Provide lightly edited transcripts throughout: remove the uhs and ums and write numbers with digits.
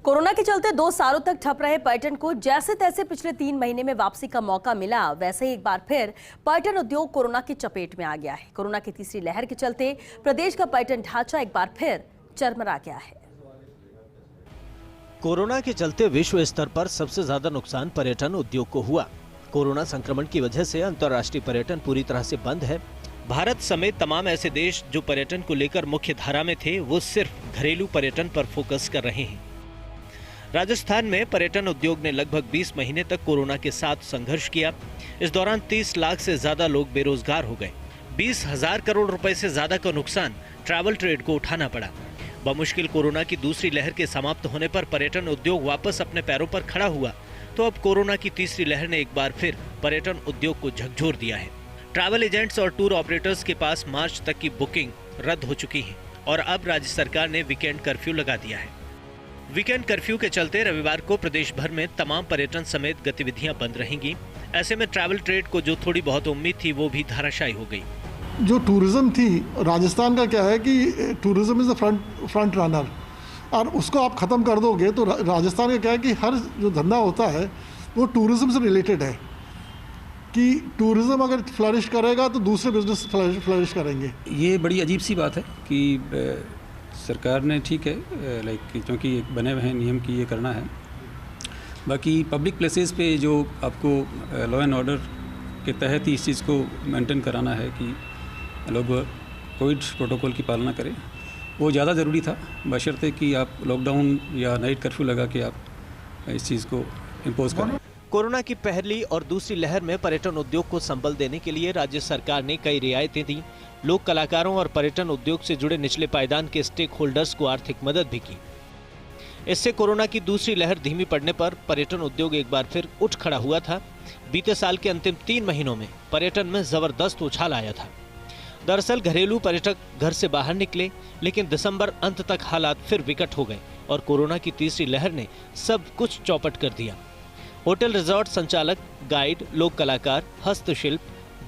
Corona के चलते 2 सालों तक ठप रहे पर्यटन को जैसे तैसे पिछले 3 महीने में वापसी का मौका मिला, वैसे ही एक बार फिर पर्यटन उद्योग कोरोना की चपेट में आ गया है। कोरोना की तीसरी लहर के चलते प्रदेश का पर्यटन ढांचा एक बार फिर चरमरा गया है। कोरोना के चलते विश्व स्तर पर सबसे ज्यादा नुकसान पर्यटन उद्योग को हुआ। कोरोना संक्रमण की वजह से अंतर्राष्ट्रीय पर्यटन पूरी तरह से बंद है। भारत समेत तमाम ऐसे देश जो पर्यटन को लेकर मुख्य धारा में थे, वो सिर्फ घरेलू पर्यटन पर फोकस कर रहे हैं। राजस्थान में पर्यटन उद्योग ने लगभग 20 महीने तक कोरोना के साथ संघर्ष किया। इस दौरान 30 लाख से ज्यादा लोग बेरोजगार हो गए। 20,000 करोड़ रुपए से ज्यादा का नुकसान ट्रैवल ट्रेड को उठाना पड़ा। बमुश्किल कोरोना की दूसरी लहर के समाप्त होने पर पर्यटन उद्योग वापस अपने पैरों पर खड़ा हुआ, तो अब कोरोना की तीसरी लहर ने एक बार फिर पर्यटन उद्योग को झकझोर दिया है। ट्रैवल एजेंट्स और टूर ऑपरेटर्स के पास मार्च तक की बुकिंग रद्द हो चुकी है और अब राज्य सरकार ने वीकेंड कर्फ्यू लगा दिया है। वीकेंड कर्फ्यू के चलते रविवार को प्रदेश भर में तमाम पर्यटन समेत गतिविधियां बंद रहेंगी। ऐसे में ट्रैवल ट्रेड को जो थोड़ी बहुत उम्मीद थी, वो भी धराशायी हो गई। जो टूरिज्म थी, राजस्थान का क्या है कि tourism is the front runner, और उसको आप ख़त्म कर दोगे तो राजस्थान का क्या है कि हर जो धंधा होता है वो टूरिज्म से रिलेटेड है, कि टूरिज्म अगर फ्लरिश करेगा तो दूसरे बिजनेस फ्लरिश करेंगे। ये बड़ी अजीब सी बात है कि सरकार ने ठीक है क्योंकि एक बने हुए हैं नियम की ये करना है, बाकी पब्लिक प्लेसेस पे जो आपको लॉ एंड ऑर्डर के तहत ही इस चीज़ को मेंटेन कराना है कि लोग कोविड प्रोटोकॉल की पालना करें, वो ज़्यादा ज़रूरी था, बशर्ते कि आप लॉकडाउन या नाइट कर्फ्यू लगा के आप इस चीज़ को इम्पोज करें। कोरोना की पहली और दूसरी लहर में पर्यटन उद्योग को संबल देने के लिए राज्य सरकार ने कई रियायतें दी। लोक कलाकारों और पर्यटन उद्योग से जुड़े निचले पायदान के स्टेक होल्डर्स को आर्थिक मदद भी की। इससे कोरोना की दूसरी लहर धीमी पड़ने पर पर्यटन उद्योग एक बार फिर उठ खड़ा हुआ था। बीते साल के अंतिम 3 महीनों में पर्यटन में जबरदस्त उछाल आया था। दरअसल घरेलू पर्यटक घर से बाहर निकले, लेकिन दिसंबर अंत तक हालात फिर विकट हो गए और कोरोना की तीसरी लहर ने सब कुछ चौपट कर दिया। होटल रिजॉर्ट संचालक, गाइड, लोक कलाकार, हस्तशिल्प,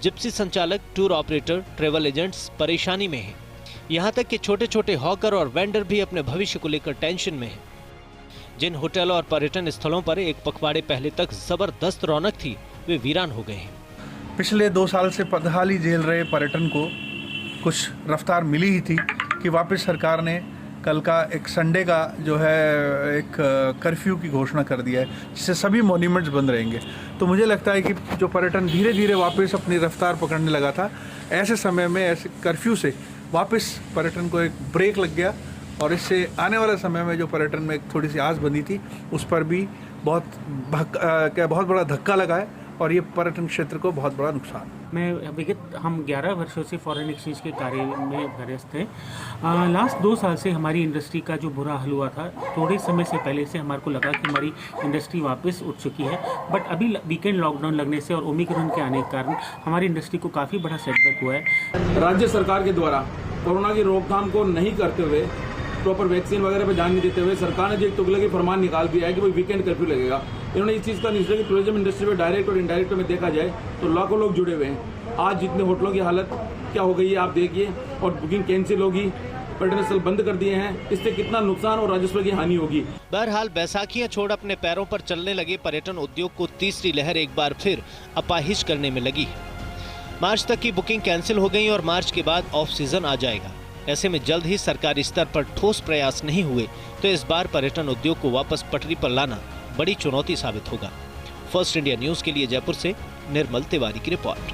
जिप्सी संचालक, टूर ऑपरेटर, ट्रैवल एजेंट्स परेशानी में हैं। यहाँ तक कि छोटे छोटे हॉकर और वेंडर भी अपने भविष्य को लेकर टेंशन में हैं। जिन होटल और पर्यटन स्थलों पर एक पखवाड़े पहले तक जबरदस्त रौनक थी, वे वीरान हो गए हैं। पिछले 2 साल से पदहाली झेल रहे पर्यटन को कुछ रफ्तार मिली ही थी कि वापस सरकार ने कल का एक संडे का जो है एक कर्फ्यू की घोषणा कर दिया है, जिससे सभी मॉन्यूमेंट्स बंद रहेंगे। तो मुझे लगता है कि जो पर्यटन धीरे धीरे वापस अपनी रफ्तार पकड़ने लगा था, ऐसे समय में ऐसे कर्फ्यू से वापस पर्यटन को एक ब्रेक लग गया और इससे आने वाले समय में जो पर्यटन में एक थोड़ी सी आस बंधी थी, उस पर भी बहुत बड़ा धक्का लगा है और ये पर्यटन क्षेत्र को बहुत बड़ा नुकसान। हम 11 वर्षों से फॉरेन एक्सचेंज के कार्य में व्यस्त थे। लास्ट 2 साल से हमारी इंडस्ट्री का जो बुरा हाल हुआ था, थोड़े समय से पहले से हमारे को लगा कि हमारी इंडस्ट्री वापस उठ चुकी है, बट अभी वीकेंड लॉकडाउन लगने से और ओमिक्रॉन के आने के कारण हमारी इंडस्ट्री को काफ़ी बड़ा सेटबैक हुआ है। राज्य सरकार के द्वारा कोरोना की रोकथाम को नहीं करते हुए, प्रॉपर वैक्सीन वगैरह पर ध्यान नहीं देते हुए सरकार ने जो एक तुगलकी फरमान निकाल दिया है कि भाई वीकेंड कर्फ्यू लगेगा। इन्होंने इस चीज़ का निश्चय कि टूरिज्म इंडस्ट्री में डायरेक्ट और इनडायरेक्ट में देखा जाए तो लाखों लोग जुड़े हुए हैं। आज जितने होटलों की हालत क्या हो गई है आप देखिए, और बुकिंग कैंसिल होगी, पर्यटन स्थल बंद कर दिए हैं, इससे कितना नुकसान और राजस्व की हानि होगी। बहरहाल बैसाखियां छोड़ अपने पैरों पर चलने लगे पर्यटन उद्योग को तीसरी लहर एक बार फिर अपाहिज करने में लगी है। मार्च तक की बुकिंग कैंसिल हो गई और मार्च के बाद ऑफ सीजन आ जाएगा। ऐसे में जल्द ही सरकारी स्तर पर ठोस प्रयास नहीं हुए तो इस बार पर्यटन उद्योग को वापस पटरी पर लाना बड़ी चुनौती साबित होगा। फर्स्ट इंडिया न्यूज के लिए जयपुर से निर्मल तिवारी की रिपोर्ट।